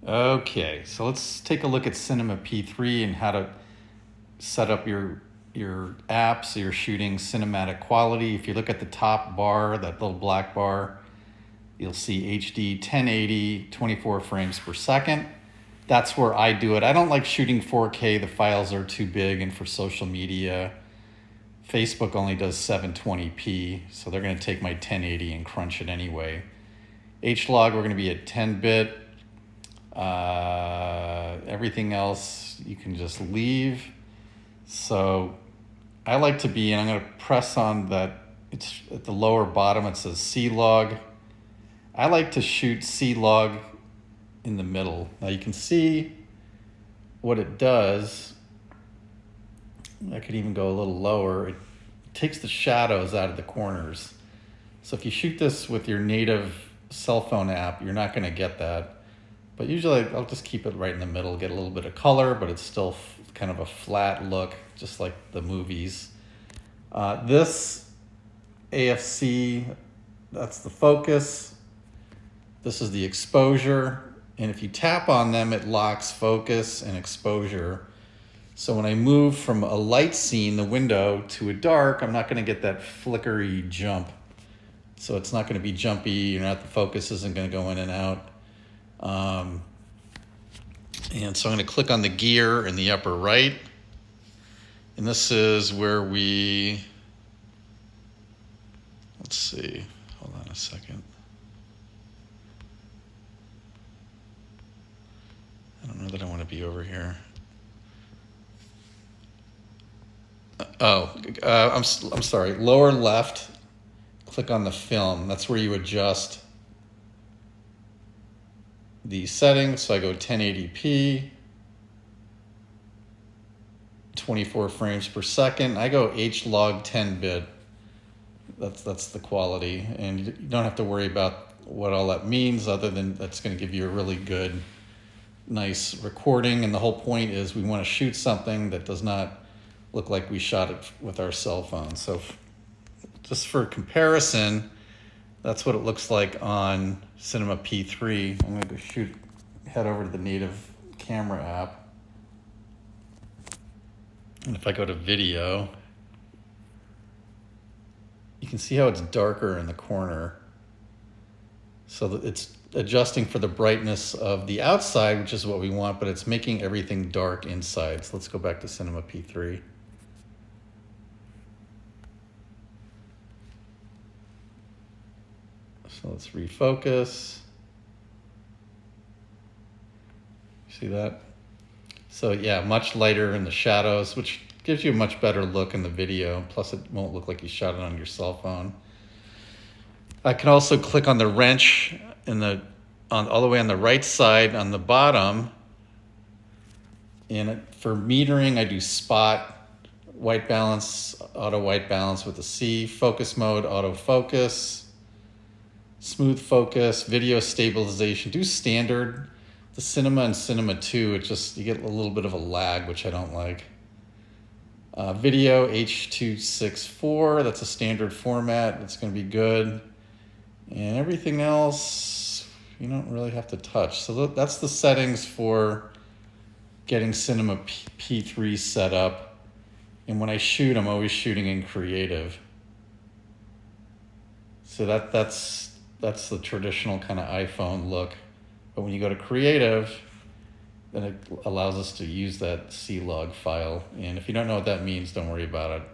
Okay, so let's take a look at CinemaP3 and how to set up your app so you're shooting cinematic quality. If you look at the top bar, that little black bar, you'll see HD 1080, 24 frames per second. That's where I do it. I don't like shooting 4K. The files are too big, and for social media, Facebook only does 720p, so they're going to take my 1080 and crunch it anyway. HLOG, we're going to be at 10-bit. Everything else you can just leave. So I like to be, and I'm going to press on that, it's at the lower bottom, it says C-Log. I like to shoot C-Log in the middle. Now you can see what it does. I could even go a little lower. It takes the shadows out of the corners. So if you shoot this with your native cell phone app, you're not going to get that. But usually I'll just keep it right in the middle, get a little bit of color, but it's still kind of a flat look, just like the movies. This AFC, that's the focus. This is the exposure. And if you tap on them, it locks focus and exposure. So when I move from a light scene, the window, to a dark, I'm not going to get that flickery jump. So it's not going to be jumpy. The focus isn't going to go in and out. And so I'm going to click on the gear in the upper right. And this is where let's see, hold on a second. I don't know that I want to be over here. I'm sorry, lower left, click on the film. That's where you adjust the settings. So I go 1080p, 24 frames per second. I go HLOG 10-bit. That's the quality, and you don't have to worry about what all that means, other than that's going to give you a really good, nice recording. And the whole point is we want to shoot something that does not look like we shot it with our cell phone. So just for comparison, that's what it looks like on CinemaP3. I'm going to head over to the native camera app. And if I go to video, you can see how it's darker in the corner. So that it's adjusting for the brightness of the outside, which is what we want, but it's making everything dark inside. So let's go back to CinemaP3. So let's refocus. See that? So yeah, much lighter in the shadows, which gives you a much better look in the video. Plus it won't look like you shot it on your cell phone. I can also click on the wrench all the way on the right side on the bottom. And for metering, I do spot, white balance, auto white balance with a C, focus mode, autofocus, smooth focus, video stabilization. Do standard. The Cinema and Cinema 2, you get a little bit of a lag, which I don't like. Video H.264, that's a standard format. It's going to be good. And everything else, you don't really have to touch. So that's the settings for getting CinemaP3 set up. And when I shoot, I'm always shooting in creative. So that's the traditional kind of iPhone look. But when you go to creative, then it allows us to use that C-Log file. And if you don't know what that means, don't worry about it.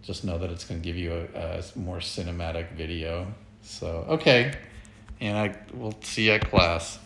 Just know that it's going to give you a more cinematic video. So, okay. And we'll see you at class.